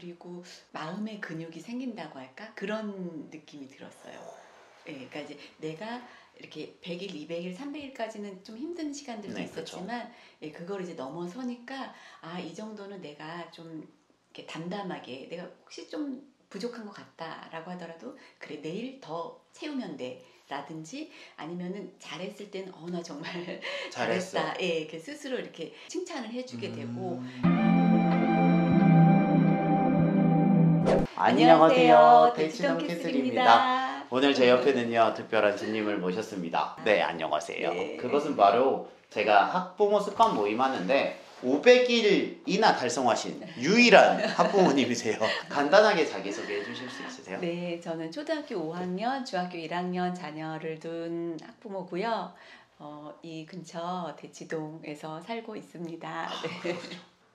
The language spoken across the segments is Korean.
그리고 마음의 근육이 생긴다고 할까? 그런 느낌이 들었어요. 예, 그러니까 이제 내가 이렇게 100일, 200일, 300일까지는 좀 힘든 시간들도 네, 있었지만 예, 그걸 이제 넘어서니까 아, 이 정도는 내가 좀 이렇게 담담하게 내가 혹시 좀 부족한 것 같다라고 하더라도 그래 내일 더 채우면 돼 라든지 아니면은 잘했을 때는 나 정말 잘했어. 잘했다 예, 이렇게 스스로 이렇게 칭찬을 해주게 되고 안녕하세요. 대치동 캐슬입니다. 오늘 제 옆에는요 특별한 손님을 모셨습니다. 네, 안녕하세요. 네. 그것은 바로 제가 학부모 습관 모임 하는데 500일이나 달성하신 유일한 학부모님이세요. 간단하게 자기소개해 주실 수 있으세요? 네, 저는 초등학교 5학년, 중학교 1학년 자녀를 둔 학부모고요. 이 근처 대치동에서 살고 있습니다. 네.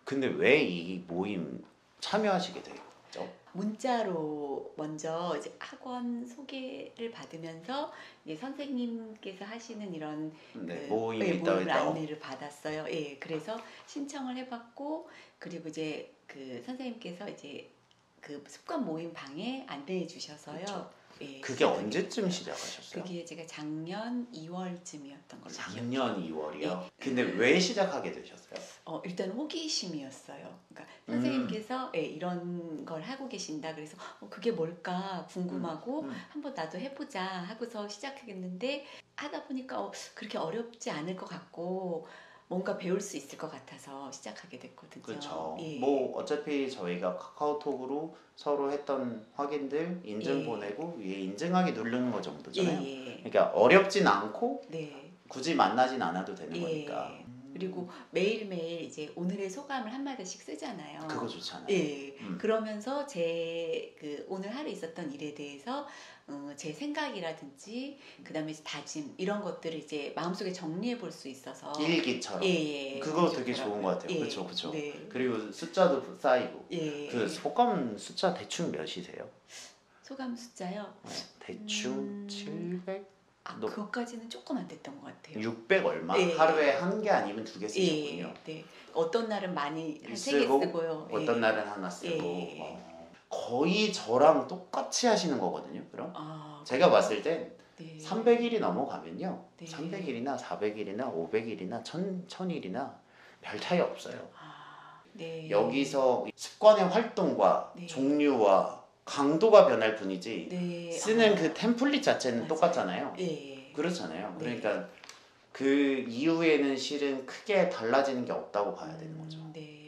근데 왜 이 모임 참여하시게 됐죠? 문자로 먼저 이제 학원 소개를 받으면서 이제 선생님께서 하시는 이런 네, 그, 모임이 예, 있다고 모임을 했다고. 안내를 받았어요. 예, 그래서 신청을 해봤고 그리고 이제 그 선생님께서 이제 그 습관 모임 방에 안내해 주셔서요. 그쵸. 예, 그게 시작하게 언제쯤 됐어요. 시작하셨어요? 그게 제가 작년 2월쯤이었던 걸로 작년 2월이요? 예. 근데 왜 시작하게 되셨어요? 일단 호기심이었어요. 그러니까 선생님께서 예, 이런 걸 하고 계신다. 그래서 그게 뭘까 궁금하고 한번 나도 해보자 하고서 시작하겠는데 하다 보니까 그렇게 어렵지 않을 것 같고 뭔가 배울 수 있을 것 같아서 시작하게 됐거든요. 그렇죠. 예. 뭐 어차피 저희가 카카오톡으로 서로 했던 확인들 인증 예. 보내고 위에 인증하기 누르는 거 정도잖아요. 예. 그러니까 어렵진 않고 네. 굳이 만나진 않아도 되는 예. 거니까. 그리고 매일매일 이제 오늘의 소감을 한마디씩 쓰잖아요. 그거 좋잖아요. 예. 그러면서 제 그 오늘 하루 있었던 일에 대해서 제 생각이라든지 그다음에 다짐 이런 것들을 이제 마음속에 정리해 볼 수 있어서 일기처럼. 예. 그거 되게 좋은 것 같아요. 예. 그렇죠, 그렇죠. 네. 그리고 숫자도 쌓이고. 예. 그 소감 숫자 대충 몇이세요? 소감 숫자요? 대충 700? 그것까지는 조금 안 됐던 것 같아요. 600 얼마? 예. 하루에 한 개 아니면 두 개 쓰셨군요. 예. 네. 어떤 날은 많이 한 3개 쓰고, 쓰고요. 어떤 예. 날은 하나 쓰고. 예. 거의 저랑 똑같이 하시는 거거든요. 그럼 제가 봤을 땐 네. 300일이 넘어가면요. 네. 300일이나 400일이나 500일이나 1000일이나 별 차이 없어요. 네. 여기서 습관의 활동과 네. 종류와 강도가 변할 뿐이지 네. 쓰는 그 템플릿 자체는 맞아요. 똑같잖아요. 예. 그렇잖아요. 네. 그러니까 그 이후에는 실은 크게 달라지는 게 없다고 봐야 되는 거죠. 네.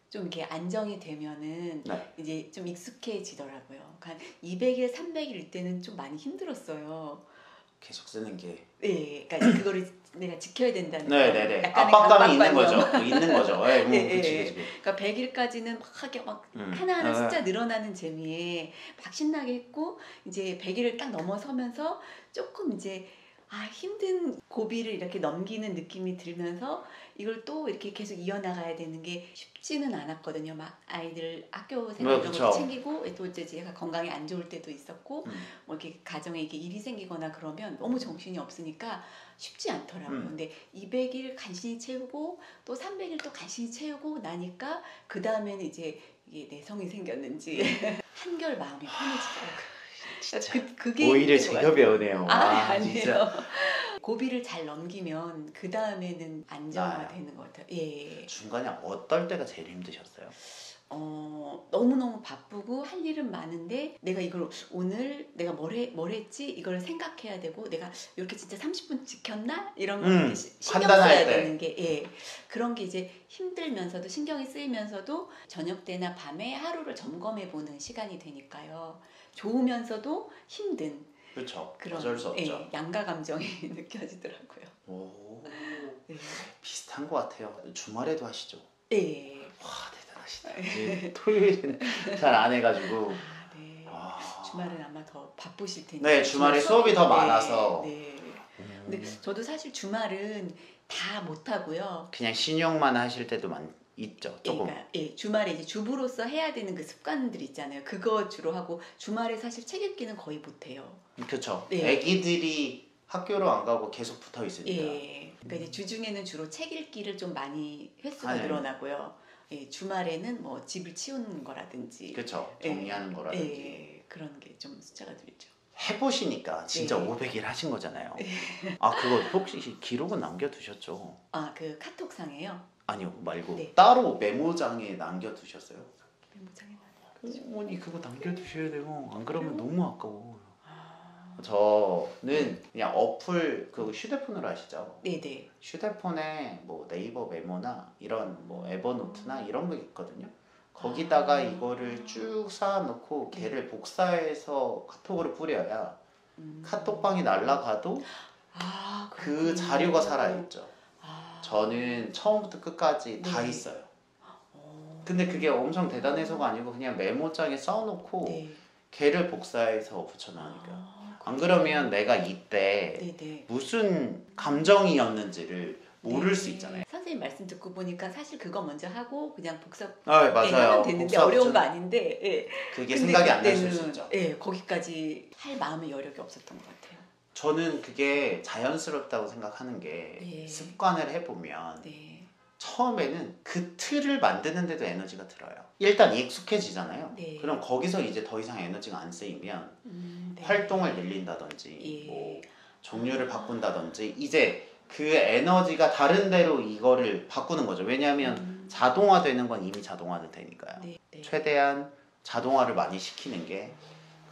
좀 이렇게 안정이 되면은 네. 이제 좀 익숙해지더라고요. 한 200일, 300일 때는 좀 많이 힘들었어요. 계속 쓰는 게. 네, 그러니까 이제 그거를 내가 지켜야 된다는 네네네. 약간의 압박감이 있는 강박관념. 거죠. 있는 거죠. 예, 예, 그치, 예. 그치. 그러니까 100일까지는 막 하게 막 하나하나 숫자 늘어나는 재미에 막 신나게 했고 이제 100일을 딱 넘어서면서 조금 이제 힘든 고비를 이렇게 넘기는 느낌이 들면서 이걸 또 이렇게 계속 이어나가야 되는 게 쉽지는 않았거든요. 막 아이들 학교 생활 이런 것도 챙기고 또 이제 제가 건강이 안 좋을 때도 있었고 뭐 이렇게 가정에 이게 일이 생기거나 그러면 너무 정신이 없으니까 쉽지 않더라고요. 근데 200일 간신히 채우고 또 300일 또 간신히 채우고 나니까 그 다음에는 이제 이게 내성이 생겼는지 한결 마음이 편해지더라고요. 진짜 그게 오히려 제가 배우네요. 아니에요. 진짜. 고비를 잘 넘기면 그 다음에는 안정화되는 것 같아요. 예. 중간에 어떨 때가 제일 힘드셨어요? 너무너무 바쁘고 할 일은 많은데 내가 이걸 오늘 내가 뭘 했지 이걸 생각해야 되고 내가 이렇게 진짜 30분 지켰나 이런 거 신경 써야 되는 게 예. 그런 게 이제 힘들면서도 신경이 쓰이면서도 저녁 때나 밤에 하루를 점검해 보는 시간이 되니까요. 좋으면서도 힘든 그렇죠. 그런 어쩔 수 없죠. 예, 양가 감정이 느껴지더라고요. 오, 네. 비슷한 것 같아요. 주말에도 하시죠? 네. 와, 대단하시다. 토요일은 잘 안 해가지고. 네. 주말은 아마 더 바쁘실 테니까. 네, 주말에 수업이 더 많아서. 네. 근데 저도 사실 주말은 다 못 하고요. 그냥 신용만 하실 때도 있죠. 조금. 그러니까 주말에 이제 주부로서 해야 되는 그 습관들 있잖아요. 그거 주로 하고 주말에 사실 책 읽기는 거의 못 해요. 그렇죠. 네. 애기들이 학교로 안 가고 계속 붙어 있으니까. 예. 그러니까 이제 주중에는 주로 책 읽기를 좀 많이 횟수가 늘어나고요. 예, 주말에는 뭐 집을 치우는 거라든지 그렇죠. 정리하는 거라든지. 예, 그런 게 좀 숫자가 들죠. 해보시니까 진짜 네. 500일 하신 거잖아요. 아 그거 혹시 기록은 남겨두셨죠? 아, 그 카톡상에요? 아니요 말고 네. 따로 메모장에 남겨두셨어요? 메모장에 어머니 그거 남겨두셔야 돼요. 안 그러면 너무 아까워. 아, 저는 그냥 어플 그 휴대폰으로 하시죠? 네네. 휴대폰에 뭐 네이버 메모나 이런 뭐 에버노트나 이런 거 있거든요. 거기다가 이거를 쭉 쌓아놓고 걔를 복사해서 카톡으로 뿌려야 카톡방이 날아가도 아, 그 그렇군요. 자료가 살아있죠. 아, 저는 처음부터 끝까지 다 네. 있어요. 어, 근데 그게 엄청 대단해서가 아니고 그냥 메모장에 써놓고 네. 걔를 복사해서 붙여놓으니까. 아, 안 그러면 내가 이때 네네. 무슨 감정이었는지를 모를 수 있잖아요. 선생님 말씀 듣고 보니까 사실 그거 먼저 하고 그냥 복사 아 예, 맞아요. 하면 되는데 복사 어려운 거 붙여놓- 아닌데 예. 그게 근데 생각이 안 나실 수 그때는, 있죠. 예, 거기까지 할 마음의 여력이 없었던 것 같아요. 저는 그게 자연스럽다고 생각하는 게 네. 습관을 해보면 네. 처음에는 그 틀을 만드는데도 에너지가 들어요. 일단 익숙해지잖아요. 네. 그럼 거기서 이제 더 이상 에너지가 안 쓰이면 네. 활동을 늘린다든지 예. 뭐 종류를 바꾼다든지 이제 그 에너지가 다른 데로 이거를 바꾸는 거죠. 왜냐하면 자동화되는 건 이미 자동화되니까요. 네. 네. 최대한 자동화를 많이 시키는 게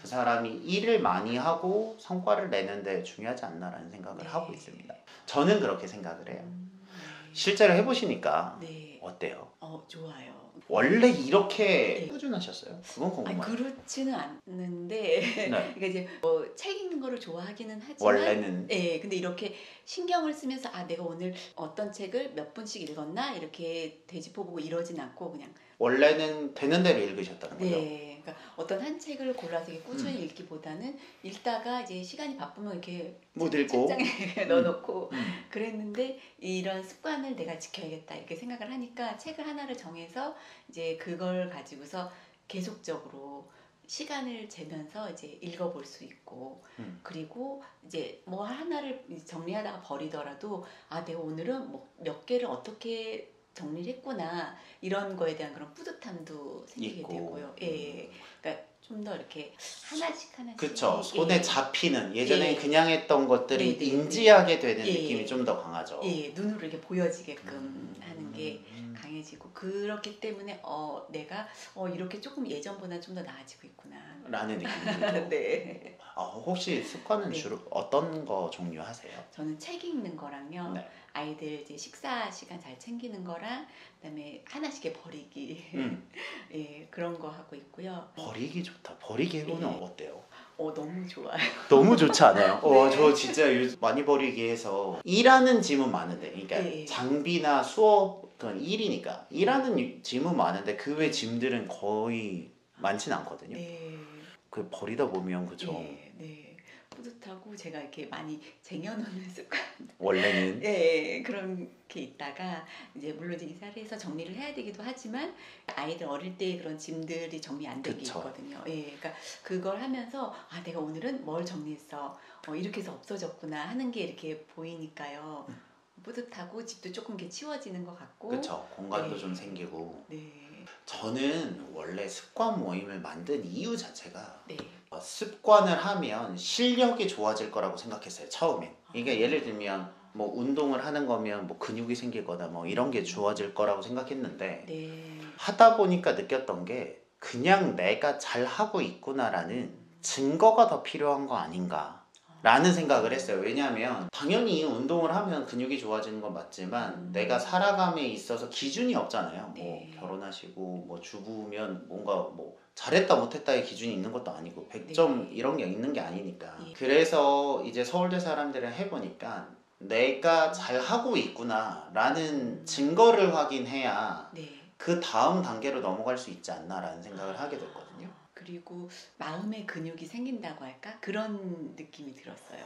그 사람이 일을 많이 하고 성과를 내는데 중요하지 않나라는 생각을 네. 하고 있습니다. 저는 그렇게 생각을 해요. 네. 실제로 해보시니까 네. 어때요? 좋아요. 원래 이렇게 네. 꾸준하셨어요? 그건 아니, 궁금해요. 그렇지는 않는데 네. 그러니까 이제 뭐 책 읽는 거를 좋아하기는 하지만 원래는 예, 근데 이렇게 신경을 쓰면서 아 내가 오늘 어떤 책을 몇 분씩 읽었나 이렇게 되짚어보고 이러진 않고 그냥 원래는 되는 대로 읽으셨다는 거죠? 네, 그러니까 어떤 한 책을 골라서 이렇게 꾸준히 읽기보다는 읽다가 이제 시간이 바쁘면 이렇게 못 읽고 책장에 넣어놓고 음. 그랬는데 이런 습관을 내가 지켜야겠다 이렇게 생각을 하니까 책을 하나를 정해서 이제 그걸 가지고서 계속적으로 시간을 재면서 이제 읽어볼 수 있고 그리고 이제 뭐 하나를 정리하다가 버리더라도 아 내가 오늘은 뭐 몇 개를 어떻게 정리를 했구나 이런 거에 대한 그런 뿌듯함도 생기게 있고. 되고요. 예, 그러니까 좀 더 이렇게 하나씩 그쵸. 손에 예. 잡히는 예전에 예. 그냥 했던 것들이 네, 네, 인지하게 되는 예. 느낌이 좀 더 강하죠. 예, 눈으로 이렇게 보여지게끔 하는 게 강해지고 그렇기 때문에 내가 이렇게 조금 예전보다 좀 더 나아지고 있구나. 라는 느낌이 들죠. 네. 혹시 습관은 네. 주로 어떤 거 종류 하세요? 저는 책 읽는 거랑요. 네. 아이들 이제 식사 시간 잘 챙기는 거랑 그다음에 하나씩 버리기. 예, 그런 거 하고 있고요. 버리기 좋다. 버리기 해보면 예. 어때요? 너무 좋아요. 너무 좋지 않아요? 네. 저 진짜 요즘 많이 버리기 해서 일하는 짐은 많은데 그러니까 예. 장비나 수업 그건 일이니까 일하는 짐은 많은데 그 외 짐들은 거의 많진 않거든요. 네. 그 버리다 보면 그죠. 네. 네. 뿌듯하고 제가 이렇게 많이 쟁여놓는 습관. 원래는 네, 그런 게 있다가 이제 물론 이제 이사를 해서 정리를 해야 되기도 하지만 아이들 어릴 때 그런 짐들이 정리 안 된 게 그쵸. 있거든요. 예, 그러니까 그걸 하면서 아 내가 오늘은 뭘 정리했어, 이렇게 해서 없어졌구나 하는 게 이렇게 보이니까요. 뿌듯하고 집도 조금 이렇게 치워지는 것 같고. 그쵸. 공간도 네. 좀 생기고. 네, 저는 원래 습관 모임을 만든 이유 자체가 네, 습관을 하면 실력이 좋아질 거라고 생각했어요. 처음엔. 그러니까 예를 들면 뭐 운동을 하는 거면 뭐 근육이 생기거나 뭐 이런 게 좋아질 거라고 생각했는데 네. 하다 보니까 느꼈던 게 그냥 내가 잘 하고 있구나라는 증거가 더 필요한 거 아닌가 라는 생각을 했어요. 왜냐하면 당연히 운동을 하면 근육이 좋아지는 건 맞지만 내가 살아감에 있어서 기준이 없잖아요. 뭐 네. 결혼하시고 뭐 주부면 뭔가 뭐 잘했다 못했다의 기준이 있는 것도 아니고 100점 네. 이런 게 있는 게 아니니까. 예. 그래서 이제 서울대 사람들을 해보니까 내가 잘 하고 있구나 라는 증거를 확인해야 네. 그 다음 단계로 넘어갈 수 있지 않나라는 생각을 하게 됐거든요. 그리고 마음의 근육이 생긴다고 할까? 그런 느낌이 들었어요.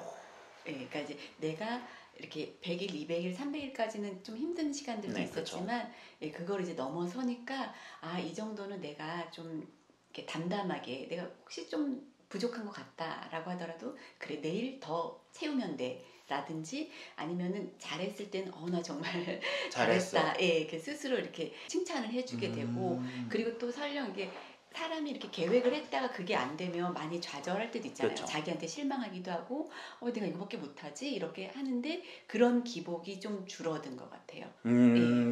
예, 그러니까 이제 내가 이렇게 100일, 200일, 300일까지는 좀 힘든 시간들도 네, 있었지만 예, 그걸 이제 넘어서니까 이 정도는 내가 좀 이렇게 담담하게 내가 혹시 좀 부족한 것 같다라고 하더라도 그래 내일 더 채우면 돼. 라든지 아니면은 잘했을 때는 나 정말 잘했어. 잘했다. 예, 이렇게 스스로 이렇게 칭찬을 해주게 되고 그리고 또 설령 이게 사람이 이렇게 계획을 했다가 그게 안 되면 많이 좌절할 때도 있잖아요. 그렇죠. 자기한테 실망하기도 하고 내가 이거밖에 못하지 이렇게 하는데 그런 기복이 좀 줄어든 것 같아요.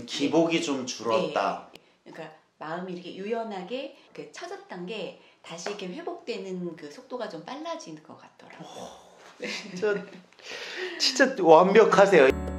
기복이 좀 줄었다. 그러니까 마음이 이렇게 유연하게 처졌던 게 다시 이렇게 회복되는 그 속도가 좀 빨라지는 것 같더라고요. 진짜 완벽하세요.